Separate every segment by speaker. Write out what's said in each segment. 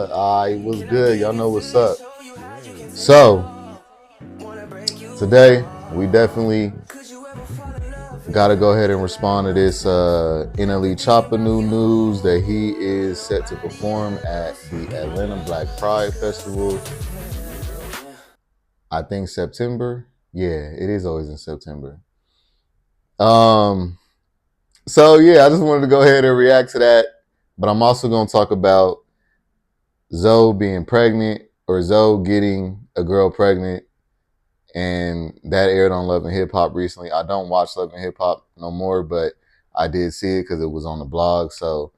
Speaker 1: What's good? Y'all know what's up.
Speaker 2: Yeah,
Speaker 1: So
Speaker 2: man.
Speaker 1: today we definitely got to go ahead and respond to this NLE Choppa new news that he is set to perform at the Atlanta Black Pride Festival. I think September. Yeah, it is always in September. Um. So yeah, I just wanted to go ahead and react to that, but I'm also going to talk about Zoe being pregnant or Zoe getting a girl pregnant, and that aired on Love and Hip Hop recently. I don't watch Love and Hip Hop no more, but I did see it because it was on the blog. So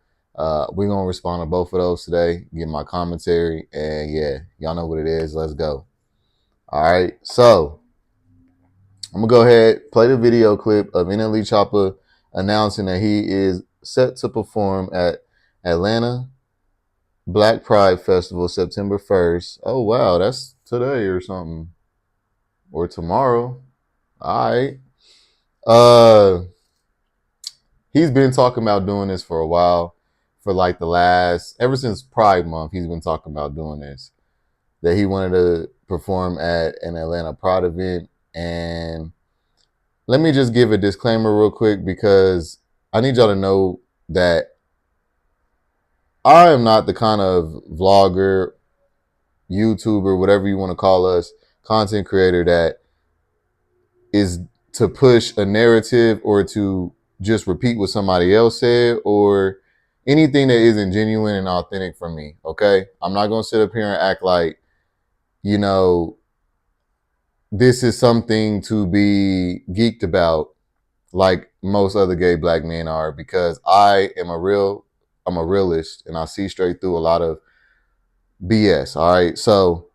Speaker 1: we're gonna respond to both of those today, get my commentary, and yeah, y'all know what it is. Let's go. All right, so I'm gonna go ahead play the video clip of NLE Choppa announcing that he is set to perform at Atlanta Black Pride Festival September 1st. Oh wow, that's today or something, or tomorrow. All right. Uh, he's been talking about doing this for a while, for like the last, ever since Pride Month, he's been talking about doing this. That he wanted to perform at an Atlanta Pride event. And let me just give a disclaimer real quick because I need y'all to know that I am not the kind of vlogger, YouTuber, whatever you want to call us, content creator that is to push a narrative or to just repeat what somebody else said or anything that isn't genuine and authentic for me. Okay. I'm not going to sit up here and act like, you know, this is something to be geeked about like most other gay black men are, because I'm a realist and I see straight through a lot of BS. All right. So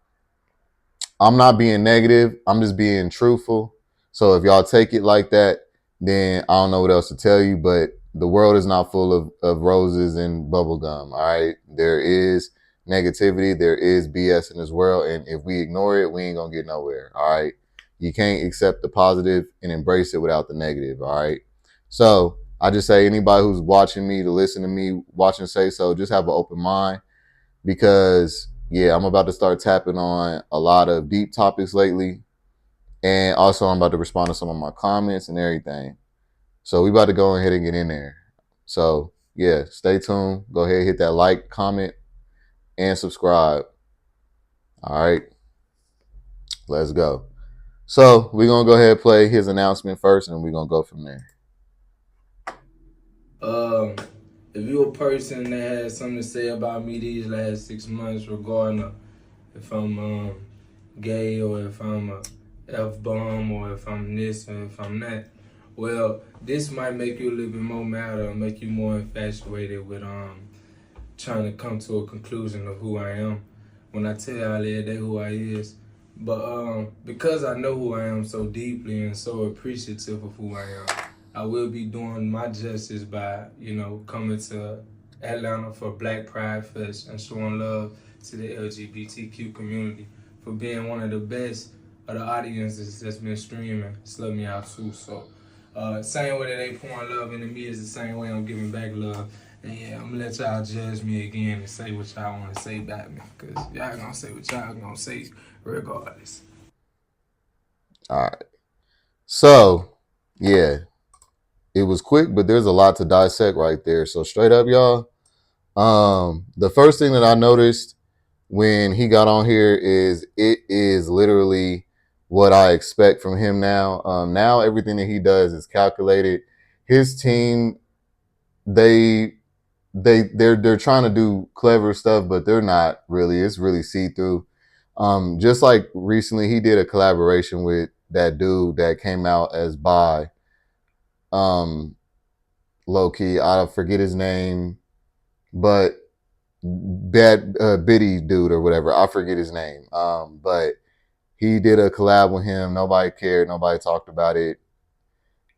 Speaker 1: I'm not being negative. I'm just being truthful. So if y'all take it like that, then I don't know what else to tell you. But the world is not full of roses and bubblegum. All right. There is negativity. There is BS in this world. And if we ignore it, we ain't going to get nowhere. All right. You can't accept the positive and embrace it without the negative. All right. So I just say anybody who's watching me, to listen to me, watch and say so, just have an open mind, because yeah, I'm about to start tapping on a lot of deep topics lately, and also I'm about to respond to some of my comments and everything. So we about to go ahead and get in there. So yeah, stay tuned. Go ahead, hit that like, comment, and subscribe. All right, let's go. So we're gonna go ahead and play his announcement first, and we're gonna go from there.
Speaker 3: Um, if you're a person that has something to say about me these last 6 months, regarding if I'm gay or if I'm a f bomb or if I'm this or if I'm that, well, this might make you a little bit more mad or make you more infatuated with trying to come to a conclusion of who I am. When I tell y'all that who I is, but because I know who I am so deeply and so appreciative of who I am, I will be doing my justice by, coming to Atlanta for Black Pride Fest and showing love to the LGBTQ community for being one of the best of the audiences that's been streaming. Slug me out too. So, same way that they pouring love into me is the same way I'm giving back love. And yeah, I'm gonna let y'all judge me again and say what y'all want to say about me, cause y'all gonna say what y'all gonna say regardless.
Speaker 1: All right. So yeah, it was quick, but there's a lot to dissect right there. So straight up, y'all. The first thing that I noticed when he got on here is it is literally what I expect from him now. Now everything that he does is calculated. His team, they they're trying to do clever stuff, but they're not really. It's really see through. Just like recently, he did a collaboration with that dude that came out as bi. Um, Low key, I forget his name, but bad Biddy dude or whatever. I forget his name. But he did a collab with him. Nobody cared. Nobody talked about it.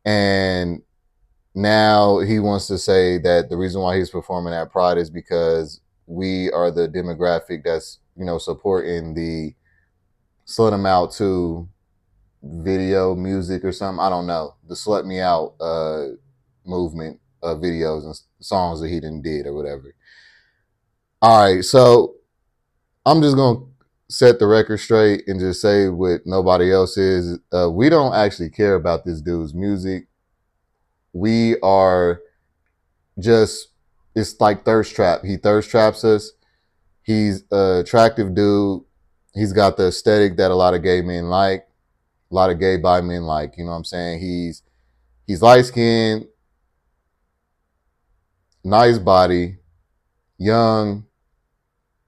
Speaker 1: And now he wants to say that the reason why he's performing at Pride is because we are the demographic that's, supporting the Slut 'em Out to video music or something. I don't know. The Slut Me Out movement of videos and songs that he didn't did or whatever. All right. So I'm just gonna set the record straight and just say what nobody else is. We don't actually care about this dude's music. We are just, it's like thirst trap. He thirst traps us. He's an attractive dude. He's got the aesthetic that a lot of gay men like, a lot of gay bi men like. You know what I'm saying? He's light skinned, nice body, young,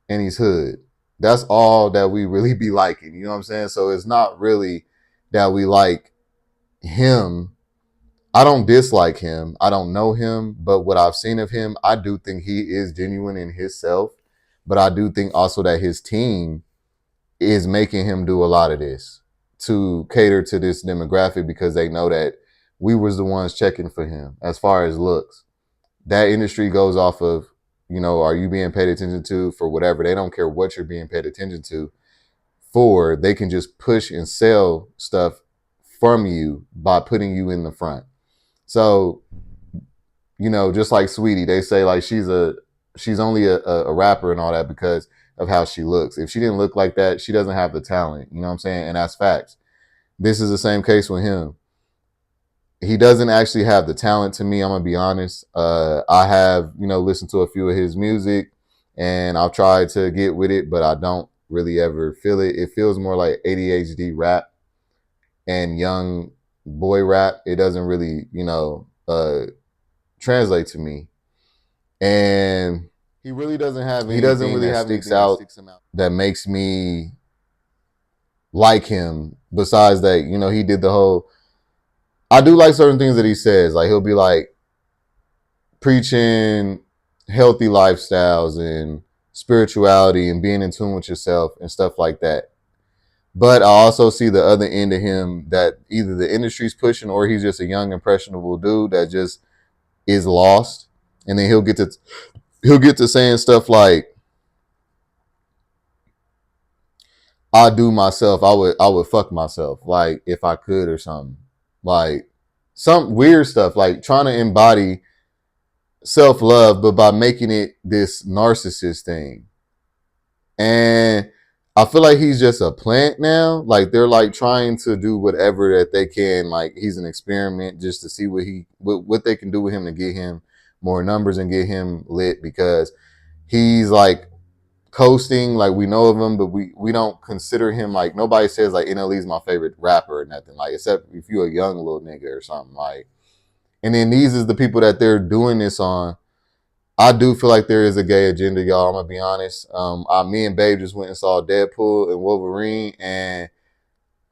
Speaker 1: and he's hood. That's all that we really be liking. You know what I'm saying? So it's not really that we like him. I don't dislike him. I don't know him, but what I've seen of him, I do think he is genuine in himself. But I do think also that his team is making him do a lot of this to cater to this demographic because they know that we was the ones checking for him as far as looks. That industry goes off of, are you being paid attention to for whatever? They don't care what you're being paid attention to for. They can just push and sell stuff from you by putting you in the front. So, just like Sweetie, they say like she's only a rapper and all that because of how she looks. If she didn't look like that, she doesn't have the talent. You know what I'm saying? And that's facts. This is the same case with him. He doesn't actually have the talent to me. I'm gonna be honest. I have listened to a few of his music, and I've tried to get with it, but I don't really ever feel it. It feels more like ADHD rap and young boy rap. It doesn't really translate to me, and he doesn't really have anything that sticks out that makes me like him. Besides that, he did the whole. I do like certain things that he says. Like he'll be like preaching healthy lifestyles and spirituality and being in tune with yourself and stuff like that. But I also see the other end of him that either the industry's pushing or he's just a young impressionable dude that just is lost. And then he'll get to saying stuff like, I do myself, I would fuck myself, like if I could or something. Like some weird stuff, like trying to embody self love, but by making it this narcissist thing. And I feel like he's just a plant now. Like they're like trying to do whatever that they can. Like he's an experiment just to see what they can do with him to get him more numbers and get him lit because he's like coasting. Like we know of him, but we don't consider him like nobody says like NLE's my favorite rapper or nothing like except if you're a young little nigga or something like. And then these is the people that they're doing this on. I do feel like there is a gay agenda, y'all. I'm gonna be honest. Me and Babe just went and saw Deadpool and Wolverine, and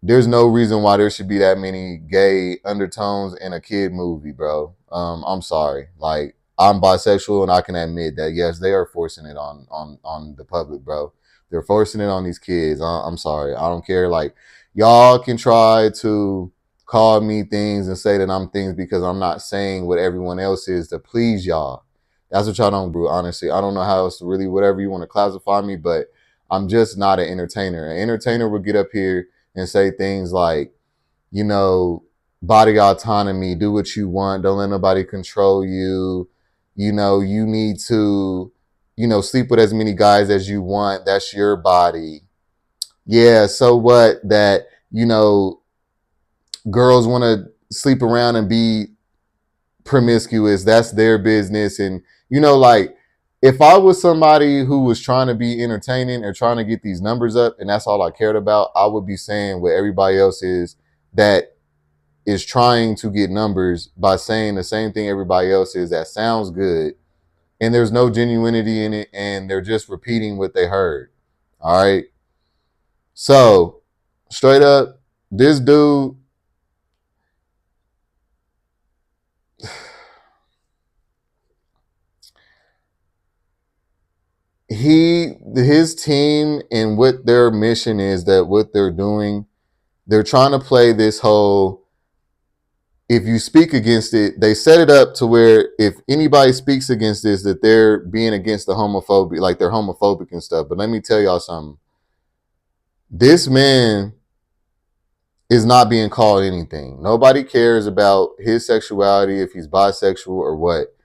Speaker 1: there's no reason why there should be that many gay undertones in a kid movie, bro. I'm sorry. Like I'm bisexual, and I can admit that yes, they are forcing it on the public, bro. They're forcing it on these kids. I'm sorry. I don't care. Like y'all can try to call me things and say that I'm things because I'm not saying what everyone else is to please y'all. That's what y'all don't do, honestly. I don't know how else to really, whatever you want to classify me, but I'm just not an entertainer. An entertainer would get up here and say things like, you know, body autonomy, do what you want, don't let nobody control you. You need to, sleep with as many guys as you want. That's your body. Yeah, so what that, girls want to sleep around and be promiscuous, that's their business. And like if I was somebody who was trying to be entertaining or trying to get these numbers up and that's all I cared about, I would be saying what everybody else is that is trying to get numbers by saying the same thing everybody else is that sounds good and there's no genuinity in it and they're just repeating what they heard. All right, so straight up, this dude, his team and what their mission is, that what they're doing, they're trying to play this whole, if you speak against it, they set it up to where if anybody speaks against this, that they're being against the homophobia, like they're homophobic and stuff. But let me tell y'all something. This man is not being called anything. Nobody cares about his sexuality, if he's bisexual or what.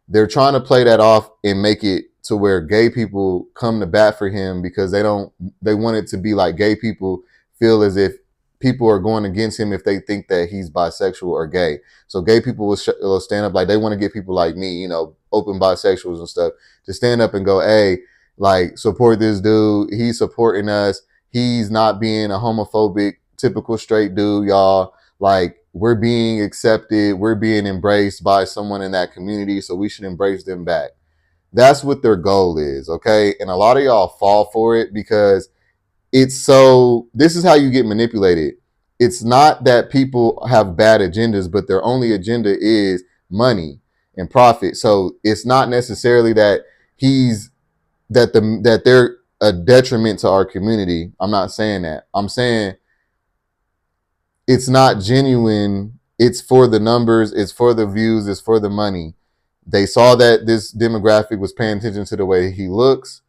Speaker 1: They're trying to play that off and make it to where gay people come to bat for him because they want it to be like gay people feel as if people are going against him if they think that he's bisexual or gay. So gay people will stand up, like they want to get people like me, open bisexuals and stuff, to stand up and go, hey, like support this dude. He's supporting us. He's not being a homophobic, typical straight dude, y'all. Like we're being accepted, we're being embraced by someone in that community, so we should embrace them back. That's what their goal is, okay? And a lot of y'all fall for it because this is how you get manipulated. It's not that people have bad agendas, but their only agenda is money and profit. So it's not necessarily that he's that they're a detriment to our community. I'm not saying that. I'm saying it's not genuine. It's for the numbers, it's for the views, it's for the money. They saw that this demographic was paying attention to the way he looks.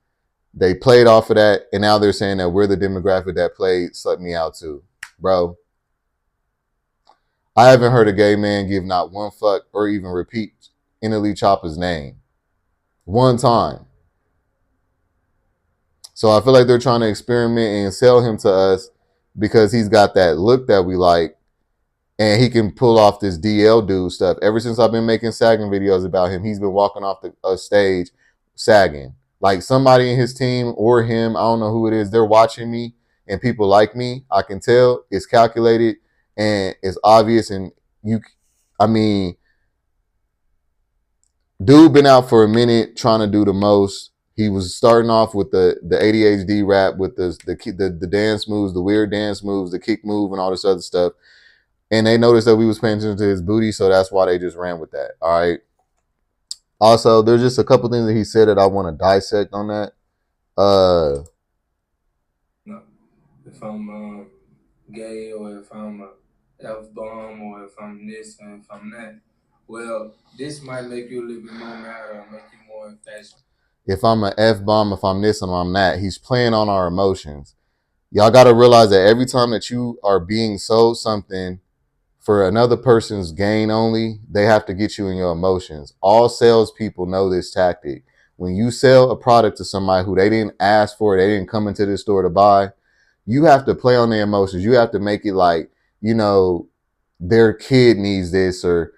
Speaker 1: They played off of that, and now they're saying that we're the demographic that played Suck Me Out too. Bro, I haven't heard a gay man give not one fuck or even repeat Innerly Choppa's name one time. So I feel like they're trying to experiment and sell him to us because he's got that look that we like, and he can pull off this DL dude stuff. Ever since I've been making sagging videos about him, he's been walking off the stage sagging. Like somebody in his team or him, I don't know who it is, they're watching me, and people like me. I can tell it's calculated and it's obvious. And you, I mean, dude been out for a minute trying to do the most. He was starting off with the ADHD rap with the dance moves, the weird dance moves, the kick move, and all this other stuff, and they noticed that we was paying attention to his booty, so that's why they just ran with that. All right. Also, there's just a couple things that he said that I want to dissect on that.
Speaker 3: No. If I'm gay or if I'm a F bomb or if I'm this or if I'm that. Well, this might make you a little bit more mad or make you more impatient.
Speaker 1: If I'm an F bomb, if I'm this and I'm that, he's playing on our emotions. Y'all got to realize that every time that you are being sold something for another person's gain only, they have to get you in your emotions. All salespeople know this tactic. When you sell a product to somebody who they didn't ask for, they didn't come into the store to buy, you have to play on their emotions. You have to make it like, you know, their kid needs this, or,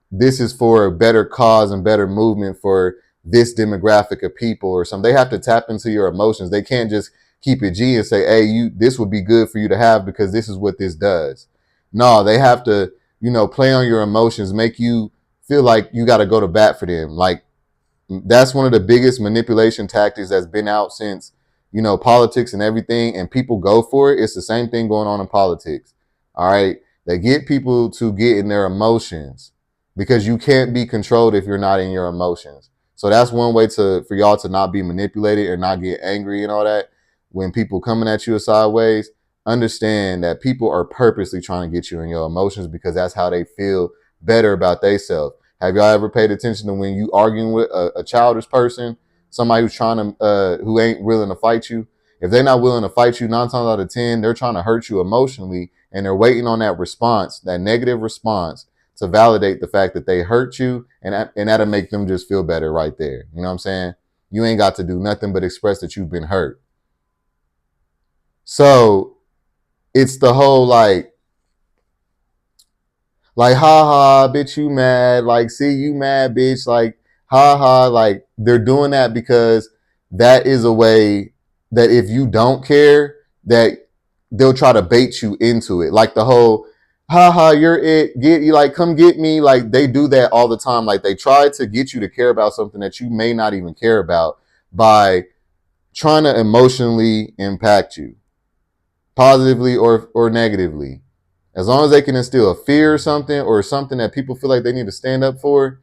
Speaker 1: this is for a better cause and better movement for this demographic of people or something. They have to tap into your emotions. They can't just keep it G and say, hey, this would be good for you to have because this is what this does. No, they have to, play on your emotions, make you feel like you got to go to bat for them. Like that's one of the biggest manipulation tactics that's been out since, politics and everything, and people go for it. It's the same thing going on in politics. All right. They get people to get in their emotions because you can't be controlled if you're not in your emotions. So that's one way for y'all to not be manipulated or not get angry and all that. When people coming at you sideways, understand that people are purposely trying to get you in your emotions because that's how they feel better about themselves. Have y'all ever paid attention to when you arguing with a childish person, somebody who's trying to, who ain't willing to fight you? If they're not willing to fight you, 9 times out of 10, they're trying to hurt you emotionally, and they're waiting on that response, that negative response, to validate the fact that they hurt you, and that'll make them just feel better right there. You know what I'm saying? You ain't got to do nothing but express that you've been hurt. So it's the whole like, ha ha, bitch, you mad. Like, see, you mad, bitch. Like, ha ha. Like, they're doing that because that is a way that if you don't care, that they'll try to bait you into it. Like the whole, ha ha, you're it. Get you, like, come get me. Like, they do that all the time. Like, they try to get you to care about something that you may not even care about by trying to emotionally impact you, positively or negatively. As long as they can instill a fear or something that people feel like they need to stand up for,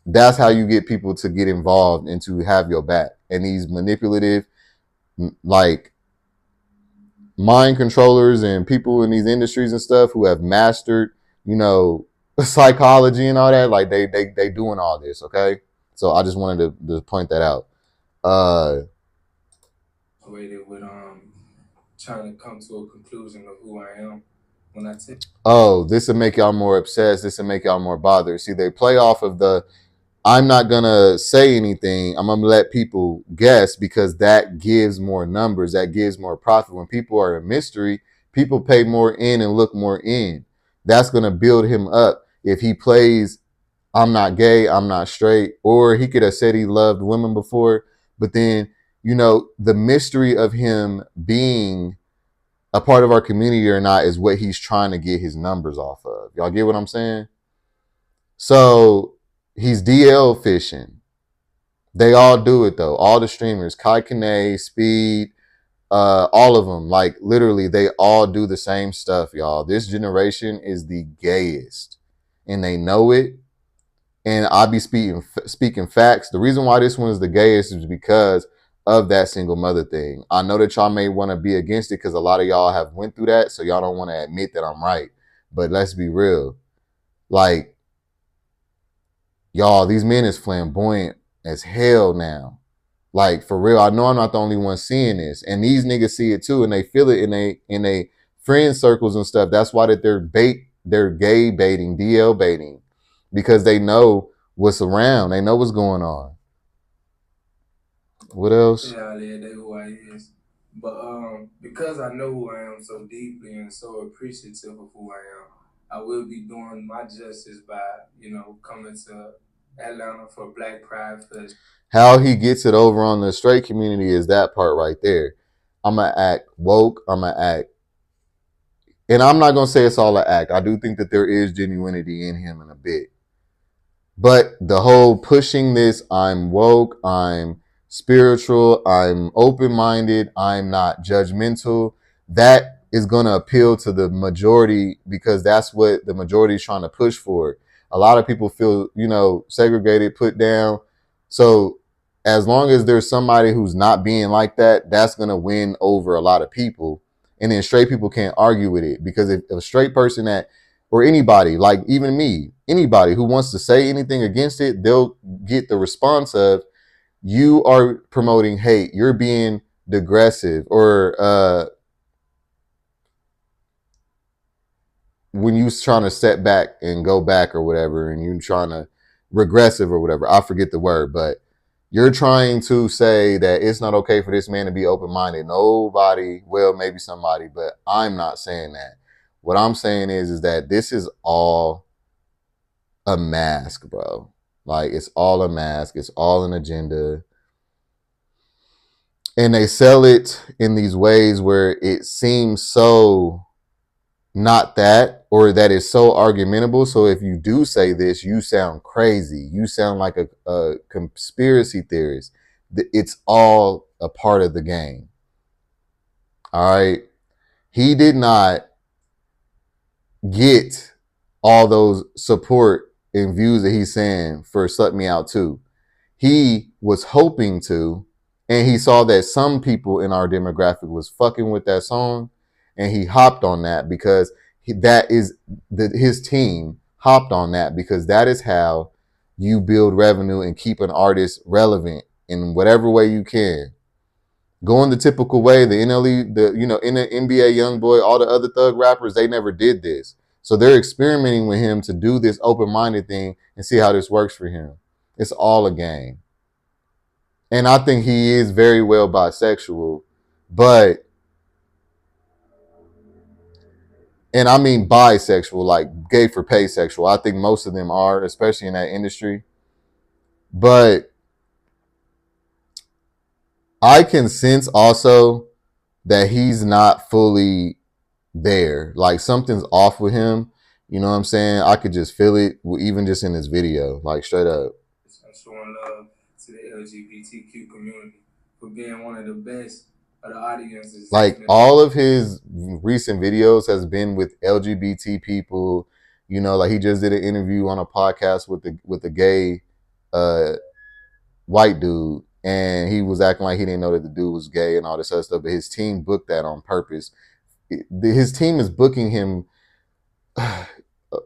Speaker 1: that's how you get people to get involved and to have your back. And these manipulative, like, mind controllers and people in these industries and stuff who have mastered, psychology and all that, like they doing all this, okay? So I just wanted to point that out. Uh
Speaker 3: Way they would trying to come to a conclusion of who I am when I tell
Speaker 1: oh, this will make y'all more obsessed, this will make y'all more bothered. See, they play off of the I'm not gonna say anything. I'm gonna let people guess because that gives more numbers, that gives more profit. When people are a mystery, people pay more in and look more in. That's gonna build him up. If he plays, I'm not gay, I'm not straight, or he could have said he loved women before, but then, the mystery of him being a part of our community or not is what he's trying to get his numbers off of. Y'all get what I'm saying? So he's DL fishing. They all do it though. All the streamers, Kai Kane, Speed, all of them, like literally, they all do the same stuff, y'all. This generation is the gayest, and they know it. And I be speaking facts. The reason why this one is the gayest is because of that single mother thing. I know that y'all may want to be against it because a lot of y'all have went through that, so y'all don't want to admit that I'm right. But let's be real, like y'all, these men is flamboyant as hell now. Like for real, I know I'm not the only one seeing this, and these niggas see it too, and they feel it in a friend circles and stuff. That's why that they're gay baiting, DL baiting, because they know what's around, they know what's going on. What else?
Speaker 3: Yeah, they who I is. But because I know who I am so deeply and so appreciative of who I am, I will be doing my justice by, coming to Atlanta for Black Pride Fest.
Speaker 1: How he gets it over on the straight community is that part right there. I'm gonna act woke. I'm gonna act, and I'm not gonna say it's all an act. I do think that there is genuinity in him in a bit. But the whole pushing this, I'm woke, I'm spiritual, I'm open minded, I'm not judgmental, that is going to appeal to the majority because that's what the majority is trying to push for. A lot of people feel, segregated, put down. So as long as there's somebody who's not being like that, that's going to win over a lot of people. And then straight people can't argue with it because if a straight person that or anybody, like even me, anybody who wants to say anything against it, they'll get the response of, you are promoting hate, you're being digressive, or when you trying to set back and go back or whatever, and you trying to regressive or whatever, I forget the word, but you're trying to say that it's not okay for this man to be open-minded. Nobody, well, maybe somebody, but I'm not saying that. What I'm saying is that this is all a mask, bro. Like it's all a mask. It's all an agenda. And they sell it in these ways where it seems so not that, or that is so argumentable. So if you do say this, you sound crazy. You sound like a conspiracy theorist. It's all a part of the game. All right. He did not get all those support and views that he's saying for Suck Me Out too. He was hoping to, and he saw that some people in our demographic was fucking with that song, and he hopped on that because that is his team hopped on that because that is how you build revenue and keep an artist relevant in whatever way you can. Going the typical way, the NLE, in the NBA young boy, all the other thug rappers, they never did this. So they're experimenting with him to do this open-minded thing and see how this works for him. It's all a game. And I think he is very well bisexual, but, and I mean bisexual, like gay for pay sexual. I think most of them are, especially in that industry. But I can sense also that he's not fully there. Like something's off with him. You know what I'm saying? I could just feel it, even just in this video, like straight up.
Speaker 3: I'm showing love to the LGBTQ community for being one of the best of the audiences that's
Speaker 1: Like
Speaker 3: been.
Speaker 1: all of his recent videos has been with LGBT people. Like he just did an interview on a podcast with a gay uh, white dude, and he was acting like he didn't know that the dude was gay and all this other stuff. But his team booked that on purpose. His team is booking him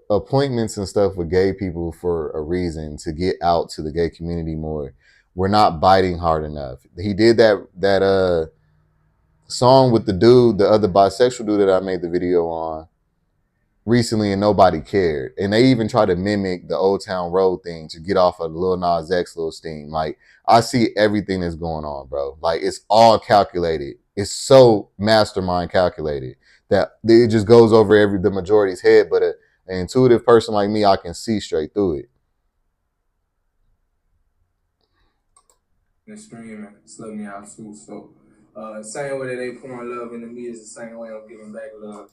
Speaker 1: appointments and stuff with gay people for a reason, to get out to the gay community more. We're not biting hard enough. He did that song with the dude, the other bisexual dude that I made the video on, recently and nobody cared. And they even try to mimic the Old Town Road thing to get off of Lil Nas X little steam. Like, I see everything that's going on, bro. Like, it's all calculated. It's so mastermind calculated that it just goes over the majority's head. But an intuitive person like me, I can see straight through it.
Speaker 3: And screaming, slug me out too. So, same way that they pouring love into me is the same way I'm giving back love.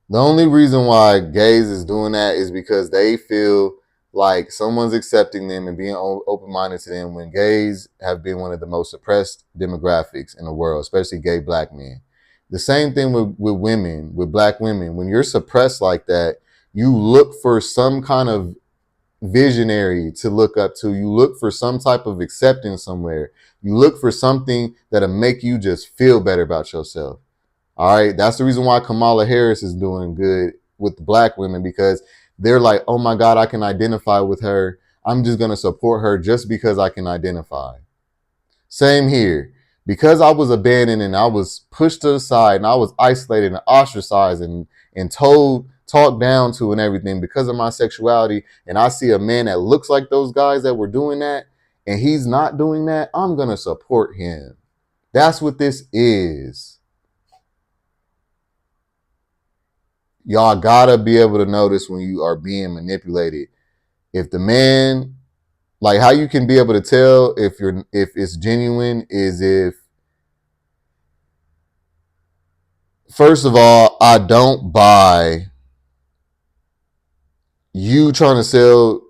Speaker 1: The only reason why gays is doing that is because they feel like someone's accepting them and being open-minded to them when gays have been one of the most suppressed demographics in the world, especially gay black men. The same thing with women, with black women. When you're suppressed like that, you look for some kind of visionary to look up to. You look for some type of acceptance somewhere. You look for something that'll make you just feel better about yourself. All right. That's the reason why Kamala Harris is doing good with the black women, because they're like, oh my God, I can identify with her. I'm just going to support her just because I can identify. Same here. Because I was abandoned and I was pushed to the side and I was isolated and ostracized and told, talked down to and everything because of my sexuality. And I see a man that looks like those guys that were doing that and he's not doing that. I'm going to support him. That's what this is. Y'all gotta be able to notice when you are being manipulated. If the man, like, how you can be able to tell if it's genuine is if, first of all, I don't buy you trying to sell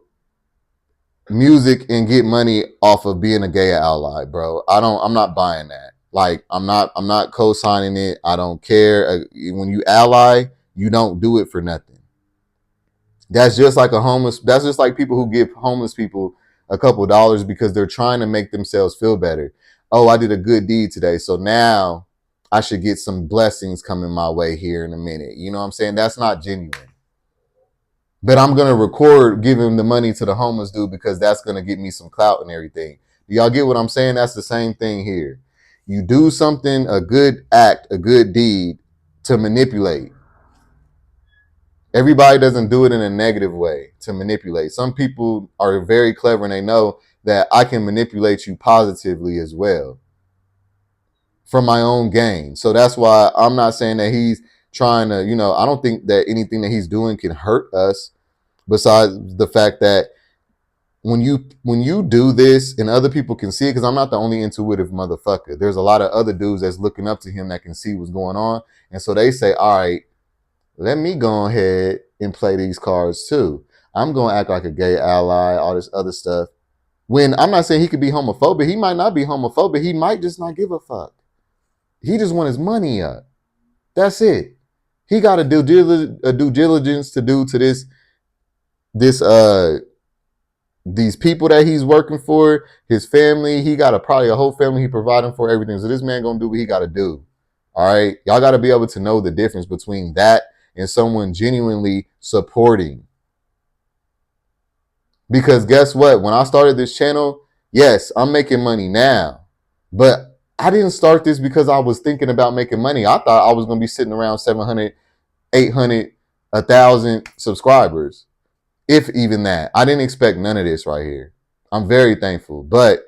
Speaker 1: music and get money off of being a gay ally, bro. I'm not buying that. Like, I'm not co-signing it. I don't care. When you ally, you don't do it for nothing. That's just like that's just like people who give homeless people a couple dollars because they're trying to make themselves feel better. Oh, I did a good deed today, so now I should get some blessings coming my way here in a minute. You know what I'm saying? That's not genuine. But I'm gonna record giving the money to the homeless dude because that's gonna get me some clout and everything. Do y'all get what I'm saying? That's the same thing here. You do something, a good act, a good deed to manipulate. Everybody doesn't do it in a negative way to manipulate. Some people are very clever and they know that I can manipulate you positively as well for my own gain. So that's why I'm not saying that he's trying to, I don't think that anything that he's doing can hurt us, besides the fact that when you do this and other people can see it, because I'm not the only intuitive motherfucker. There's a lot of other dudes that's looking up to him that can see what's going on. And so they say, all right, let me go ahead and play these cards too. I'm going to act like a gay ally, all this other stuff. When I'm not saying he could be homophobic, he might not be homophobic. He might just not give a fuck. He just want his money up. That's it. He got a due diligence to do to this these people that he's working for, his family. He got probably a whole family he providing for, everything. So this man gonna do what he got to do. All right, y'all got to be able to know the difference between that and someone genuinely supporting. Because guess what? When I started this channel, yes, I'm making money now, but I didn't start this because I was thinking about making money. I thought I was gonna be sitting around 700, 800, 1,000 subscribers, if even that. I didn't expect none of this right here. I'm very thankful, but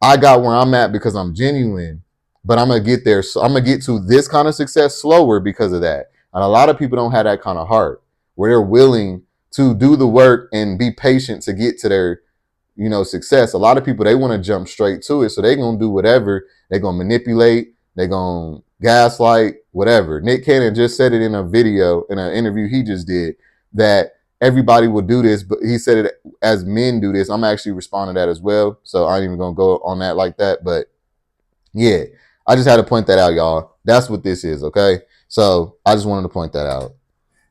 Speaker 1: I got where I'm at because I'm genuine, but I'm gonna get there. So I'm gonna get to this kind of success slower because of that. And a lot of people don't have that kind of heart where they're willing to do the work and be patient to get to their, success. A lot of people, they want to jump straight to it. So they're gonna do whatever. They're gonna manipulate, they're gonna gaslight, whatever. Nick Cannon just said it in a video, in an interview he just did, that everybody will do this, but he said it as men do this. I'm actually responding to that as well. So I ain't even gonna go on that like that. But yeah, I just had to point that out, y'all. That's what this is, okay? So I just wanted to point that out.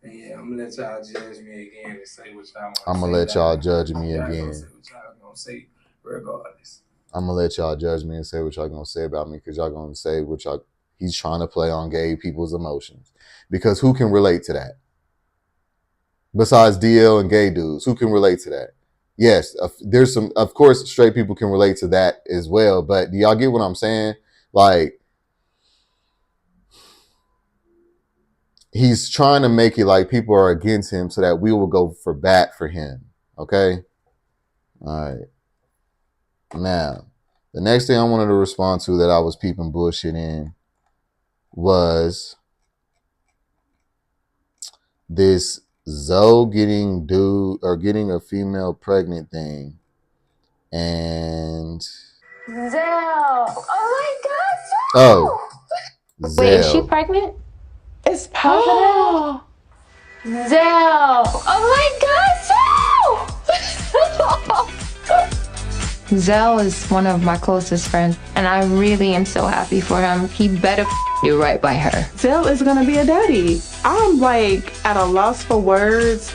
Speaker 3: And yeah, I'm gonna let y'all judge me again and say what y'all want to
Speaker 1: I'm gonna
Speaker 3: say
Speaker 1: let
Speaker 3: about
Speaker 1: y'all
Speaker 3: me.
Speaker 1: judge me
Speaker 3: Y'all gonna say
Speaker 1: again.
Speaker 3: what y'all gonna say regardless.
Speaker 1: I'm gonna let y'all judge me and say what y'all gonna say about me, because y'all gonna say what y'all. He's trying to play on gay people's emotions, because who can relate to that? Besides DL and gay dudes, who can relate to that? Yes, there's some, of course, straight people can relate to that as well. But do y'all get what I'm saying? Like, he's trying to make it like people are against him so that we will go for bat for him. Okay? All right. Now, the next thing I wanted to respond to that I was peeping bullshit in was this Zoe getting a female pregnant thing. And
Speaker 2: Zell. Oh my God,
Speaker 1: oh,
Speaker 2: Zell. Wait, is she
Speaker 1: Zell.
Speaker 2: pregnant? It's positive. Zell. Oh my God, Zell. Zell is one of my closest friends, and I really am so happy for him. He better do right by her.
Speaker 4: Zell is gonna be a daddy. I'm like at a loss for words.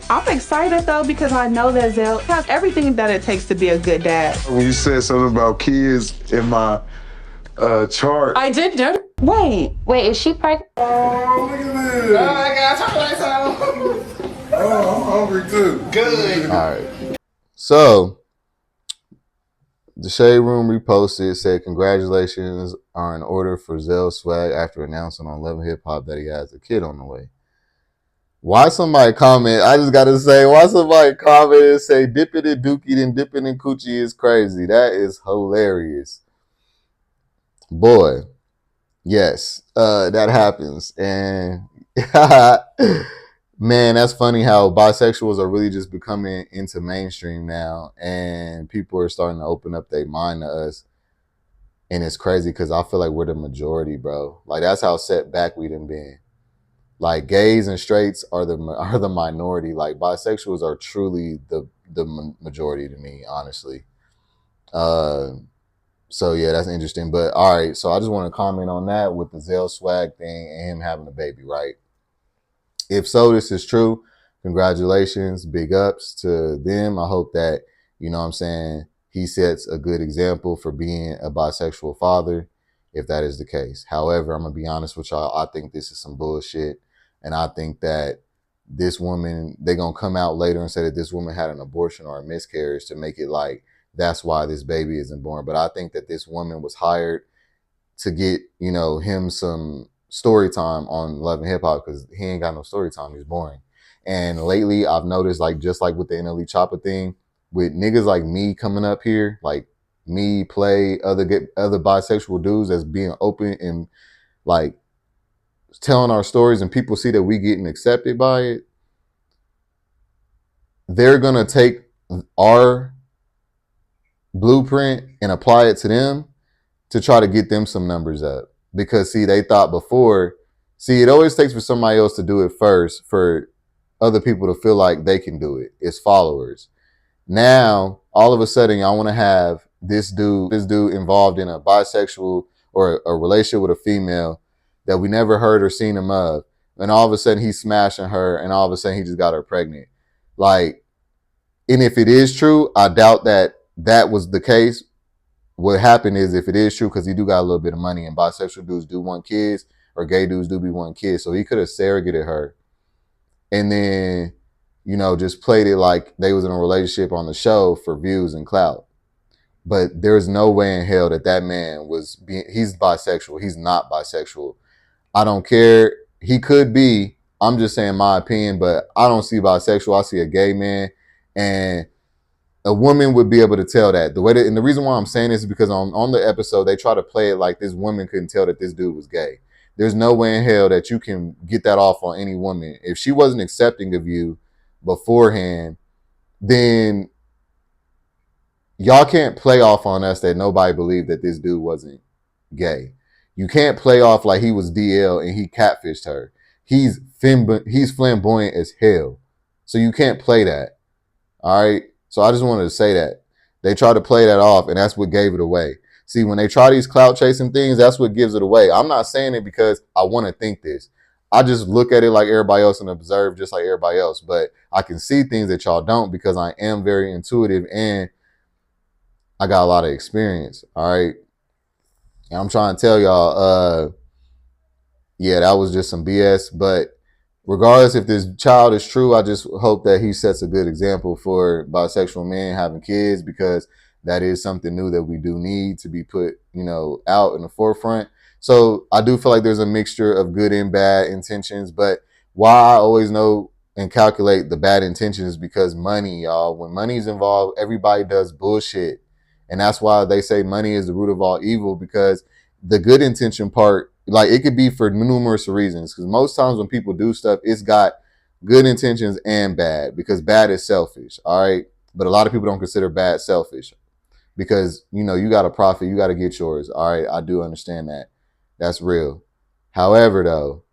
Speaker 4: I'm excited though because I know that Zell has everything that it takes to be a good dad.
Speaker 5: When you said something about kids in my chart,
Speaker 4: I did do.
Speaker 2: Wait, is she pregnant?
Speaker 5: oh, look at this. Oh, I got chocolate Oh, I'm hungry too. Good.
Speaker 1: All right. So the Shade Room reposted, said congratulations are in order for Zell Swag after announcing on Love and Hip Hop that he has a kid on the way. Why somebody comment? I just gotta say, why somebody comment and say dipping in dookie and dipping in coochie is crazy? That is hilarious. Boy, yes, that happens. And man, that's funny how bisexuals are really just becoming into mainstream now, and people are starting to open up their mind to us. And it's crazy because I feel like we're the majority, bro. Like that's how set back we done been. Like gays and straights are the minority. Like bisexuals are truly the majority to me, honestly. So yeah, that's interesting. But all right, so I just want to comment on that with the Zell Swag thing and him having a baby, right? If so, this is true. Congratulations, big ups to them. I hope that, you know what I'm saying, he sets a good example for being a bisexual father, if that is the case. However, I'm going to be honest with y'all. I think this is some bullshit. And I think that this woman, they're going to come out later and say that this woman had an abortion or a miscarriage to make it like that's why this baby isn't born. But I think that this woman was hired to get, you know, him some story time on Love and Hip Hop because he ain't got no story time. He's boring. And lately I've noticed, like, just like with the NLE Choppa thing, with niggas like me coming up here, like me, Play, other bisexual dudes that's being open and like telling our stories, and people see that we getting accepted by it, they're gonna take our blueprint and apply it to them to try to get them some numbers up. Because see, they thought before, see, it always takes for somebody else to do it first for other people to feel like they can do it. It's followers. Now, all of a sudden, y'all want to have this dude involved in a bisexual or a relationship with a female that we never heard or seen him of. And all of a sudden he's smashing her, and all of a sudden he just got her pregnant. Like, and if it is true, I doubt that that was the case. What happened is, if it is true, because he do got a little bit of money, and bisexual dudes do want kids, or gay dudes do be wanting kids, so he could have surrogated her, and then, you know, just played it like they was in a relationship on the show for views and clout. But there's no way in hell that that man was being. He's bisexual. He's not bisexual. I don't care. He could be. I'm just saying my opinion, but I don't see bisexual. I see a gay man, and a woman would be able to tell that. And the reason why I'm saying this is because on the episode, they try to play it like this woman couldn't tell that this dude was gay. There's no way in hell that you can get that off on any woman. If she wasn't accepting of you beforehand, then y'all can't play off on us that nobody believed that this dude wasn't gay. You can't play off like he was DL and he catfished her. He's flamboyant as hell. So you can't play that. All right? So I just wanted to say that. They try to play that off, and that's what gave it away. See, when they try these clout chasing things, that's what gives it away. I'm not saying it because I want to think this. I just look at it like everybody else and observe just like everybody else. But I can see things that y'all don't because I am very intuitive and I got a lot of experience. All right. And I'm trying to tell y'all, yeah, that was just some BS. But regardless if this child is true, I just hope that he sets a good example for bisexual men having kids, because that is something new that we do need to be put, you know, out in the forefront So I do feel like there's a mixture of good and bad intentions, but why I always know and calculate the bad intentions is because money, y'all. When money's involved, everybody does bullshit. And that's why they say money is the root of all evil, because the good intention part, like, it could be for numerous reasons. Because most times when people do stuff, it's got good intentions and bad, because bad is selfish. All right. But a lot of people don't consider bad selfish, because, you know, you got to profit, you got to get yours. All right. I do understand that. That's real. However, though,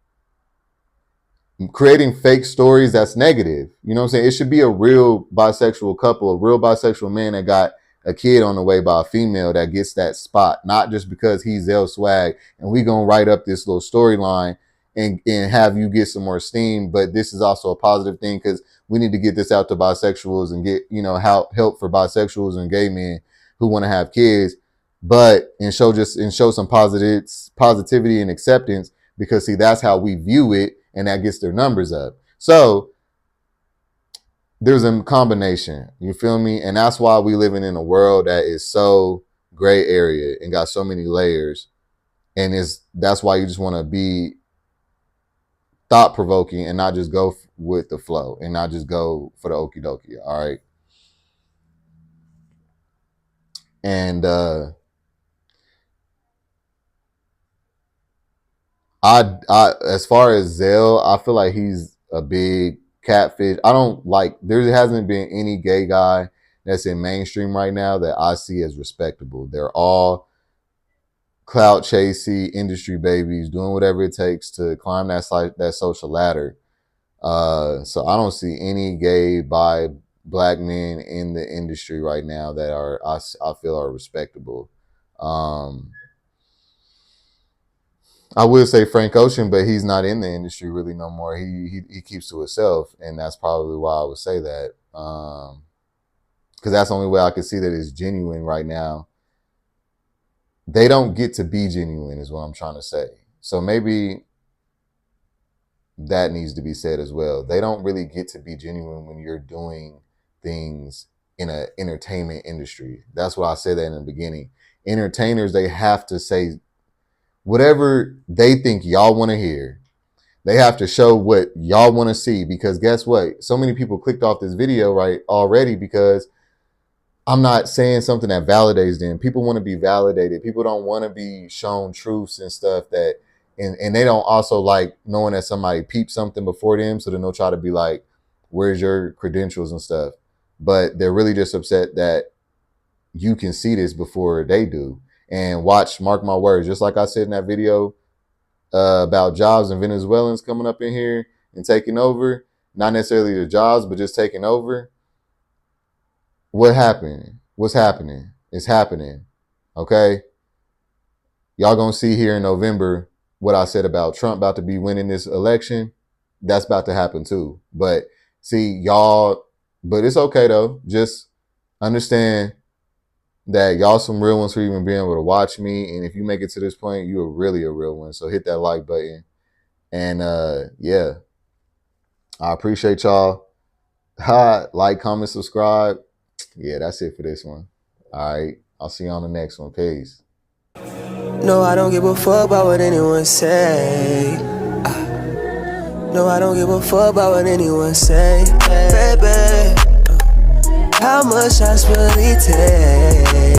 Speaker 1: creating fake stories, that's negative. You know what I'm saying? It should be a real bisexual couple, a real bisexual man that got a kid on the way by a female that gets that spot, not just because he's Zell swag and we gonna write up this little storyline and have you get some more steam. But this is also a positive thing, because we need to get this out to bisexuals and get, you know, help for bisexuals and gay men who want to have kids, but and show some positivity and acceptance, because see, that's how we view it, and that gets their numbers up. So there's a combination, you feel me? And that's why we living in a world that is so gray area and got so many layers. And that's why you just want to be thought provoking and not just go with the flow and not just go for the okie dokie. All right. And I as far as Zell, I feel like he's a big catfish. I don't like, there hasn't been any gay guy that's in mainstream right now that I see as respectable. They're all clout chasey industry babies doing whatever it takes to climb that social ladder. So I don't see any gay bi black men in the industry right now that I feel are respectable. I would say Frank Ocean, but he's not in the industry really no more. He keeps to himself, and that's probably why I would say that. Because that's the only way I could see that it's genuine right now. They don't get to be genuine, is what I'm trying to say. So maybe that needs to be said as well. They don't really get to be genuine when you're doing things in an entertainment industry. That's why I said that in the beginning. Entertainers, they have to say whatever they think y'all want to hear. They have to show what y'all want to see, because guess what? So many people clicked off this video right already because I'm not saying something that validates them. People want to be validated. People don't want to be shown truths and stuff that, and they don't also like knowing that somebody peeped something before them, so then they'll try to be like, where's your credentials and stuff? But they're really just upset that you can see this before they do. And watch, mark my words, just like I said in that video about jobs and Venezuelans coming up in here and taking over, not necessarily the jobs, but just taking over. What happened? What's happening? It's happening. Okay? Y'all gonna see here in November what I said about Trump about to be winning this election. That's about to happen too. But see, y'all, but it's okay though. Just understand that y'all some real ones for even being able to watch me. And if you make it to this point, you're really a real one. So hit that like button. And yeah, I appreciate y'all. Like, comment, subscribe. Yeah, that's it for this one. All right. I'll see you on the next one. Peace.
Speaker 6: No, I don't give a fuck about what anyone say. No, I don't give a fuck about what anyone say. Baby, how much I really take.